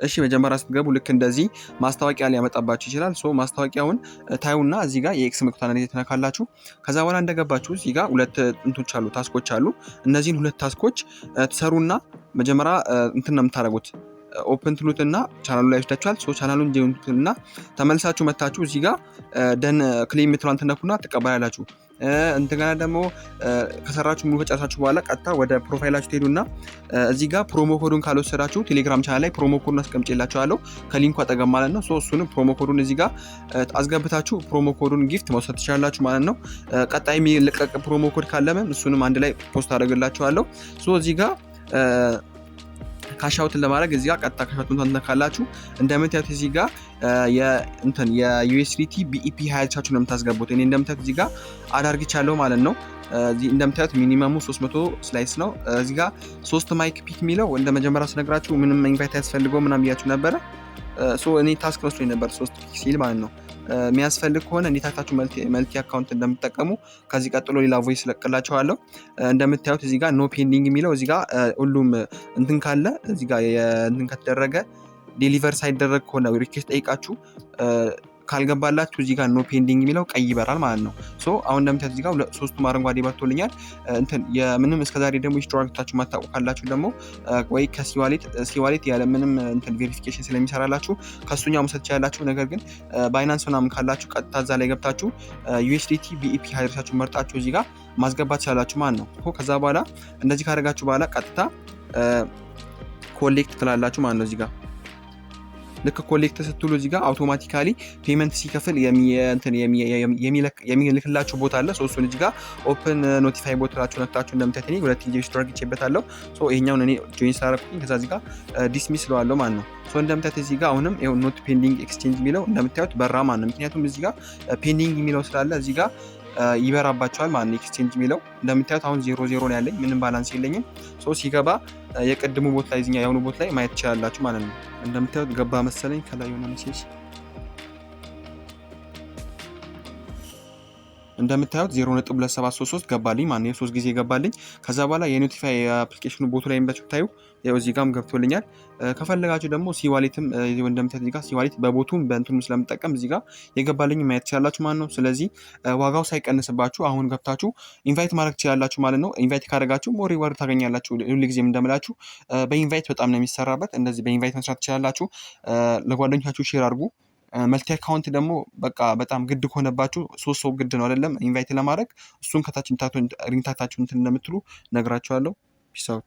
እሺ መጀመሪያ ስትገቡ ልክ እንደዚህ ማስታወቂያ ሊያመጣባችሁ ይችላል። ሶ ማስታወቂያውን ታዩና እዚህ ጋር የኤክስ ምልክቷን ትነካላችሁ። ከዛ በኋላ እንደገባችሁ እዚህ ጋር ሁለት እንቶች አሉ፣ ታስኮች አሉ። እነዚህን ሁለት ታስኮች ትሰሩና መጀመሪያ እንትን ነው የምታደርጉት ኦፕን ትሉትና ቻናሉ ላይ ይወስዳችኋል። ሶ ቻናሉን ጀምሩትና ተመልሳችሁ መታችሁ እዚህ ጋር ደን ክሌም የምትለዋን ትነኩና ትቀበላላችሁ። እንደገና ደግሞ ከሰራችሁ ሙሉ ከጨረሳችሁ በኋላ ቀጥታ ወደ ፕሮፋይላችሁ ትሄዱና እዚህ ጋር ፕሮሞ ኮዱን ካልወሰዳችሁ ቴሌግራም ቻናል ላይ ፕሮሞ ኮዱን አስቀምጬላችኋለሁ ከሊንኩ አጠገብ ማለት ነው። ሶ እሱንም ፕሮሞ ኮዱን እዚህ ጋር አስገብታችሁ ፕሮሞ ኮዱን ጊፍት መውሰድ ትችላላችሁ ማለት ነው። ቀጣይ የሚለቀቅ ፕሮሞ ኮድ ካለምን እሱንም አንድ ላይ ፖስት አደርግላችኋለሁ። ሶ እዚህ ጋር ካሻውትን ለማድረግ እዚህ ጋር ቀጥታ ካሻውትን ተነካላችሁ። እንደምታዩት እዚህ ጋር የዩኤስዲቲ ቢኢፒ 20 ነው የምታስገቡት። እኔ እንደምታዩት እዚህ ጋር አዳርግቻለሁ ማለት ነው። እዚህ እንደምታዩት ሚኒመሙ 300 ስላይስ ነው። እዚህ ጋር 3 ማይክ ፒክ የሚለው እንደ መጀመሪያ ስነግራችሁ ምንም ኢንቫይት ያስፈልገው ምናምን ብያችሁ ነበረ። ሶ እኔ ታስክ መስሎኝ ነበር 3 ፒክ ሲል ማለት ነው። የሚያስፈልግ ከሆነ እንዴታችሁ መልቲ አካውንት እንደምትጠቀሙ ከዚህ ቀጥሎ ሌላ ቮይስ ለቅላችኋለሁ። እንደምታዩት እዚህ ጋር ኖ ፔንዲንግ የሚለው እዚህ ጋር ሁሉም እንትን ካለ እዚህ ጋር እንትን ከተደረገ ዴሊቨር ሳይደረግ ከሆነ ሪኩዌስት ጠይቃችሁ ካልገባላችሁ እዚህ ጋር ኖ ፔንዲንግ የሚለው ቀይ ይበራል ማለት ነው። ሶ አሁን እንደምታዩት እዚህ ጋር ሶስቱም አረንጓዴ በርቶልኛል። እንትን የምንም እስከዛሬ ደግሞ ሂስትሪያችሁ ማታውቁ ካላችሁ ደግሞ ወይ ከሲዋሌት ያለ ምንም እንትን ቬሪፊኬሽን ስለሚሰራላችሁ ከሱኛው መውሰድ ትችላላችሁ። ነገር ግን ባይናንስ ምናምን ካላችሁ ቀጥታ እዛ ላይ ገብታችሁ ዩኤስዲቲ ቢኢፒ ሀይርሳችሁ መርጣችሁ እዚህ ጋር ማስገባት ትችላላችሁ ማለት ነው። ከዛ በኋላ እንደዚህ ካደረጋችሁ በኋላ ቀጥታ ኮሌክት ትላላችሁ ማለት ነው። እዚህ ጋር ልክ ኮሌክት ስትሉ እዚህ ጋር አውቶማቲካሊ ፔመንት ሲከፍል የሚልክላችሁ ቦታ አለ። ሶ እሱን እዚህ ጋር ኦፕን ኖቲፋይ ቦታችሁ ነክታችሁ እንደምታዩት እኔ ሁለት ጊዜ ሪስቶር አድርጌበታለሁ። ሶ ይሄኛውን እኔ ጆይን ስላደረኩኝ ከዛ እዚህ ጋር ዲስሚስ ለዋለሁ ማለት ነው። ሶ እንደምታዩት እዚህ ጋር አሁንም ይሄው ኖት ፔንዲንግ ኤክስቼንጅ የሚለው እንደምታዩት በራ ማለት ነው። ምክንያቱም እዚህ ጋር ፔንዲንግ የሚለው ስላለ እዚህ ጋር ይበራባቸዋል ማለት ነው። ኤክስቼንጅ የሚለው እንደምታዩት አሁን 0 ነው ያለኝ፣ ምንም ባላንስ የለኝም። ሶ ሲገባ የቀድሙ ቦት ላይ እዚህኛ የአሁኑ ቦት ላይ ማየት ትችላላችሁ ማለት ነው። እንደምታዩት ገባ መሰለኝ ከላይ የሆነ ሜሴጅ እንደምታዩት 0.2733 ገባልኝ ማለት ነው። 3 ጊዜ ገባልኝ። ከዛ በኋላ የኖቲፋይ አፕሊኬሽኑ ቦቱ ላይ እንደምታዩ ያው እዚህ ጋርም ገብቶልኛል። ከፈለጋችሁ ደግሞ ሲዋሌትም እንደምታዩት እዚህ ጋር ሲዋሌት በቦቱም በእንትኑ ስለምጠቀም እዚህ ጋር የገባልኝ ማየት ትችላላችሁ ማለት ነው። ስለዚህ ዋጋው ሳይቀንስባችሁ አሁን ገብታችሁ ኢንቫይት ማድረግ ትችላላችሁ ማለት ነው። ኢንቫይት ካደረጋችሁ ሞር ሪዋርድ ታገኛላችሁ። ሁልጊዜም እንደምላችሁ በኢንቫይት በጣም ነው የሚሰራበት። እንደዚህ በኢንቫይት መስራት ትችላላችሁ። ለጓደኞቻችሁ ሼር አድርጉ። መልቲ አካውንት ደግሞ በቃ በጣም ግድ ከሆነባችሁ 3 ሰው ግድ ነው አይደለም ኢንቫይት ለማድረግ እሱን ከታች ሪንታታችሁ እንትን እንደምትሉ ነግራችኋለሁ። ፒስ አውት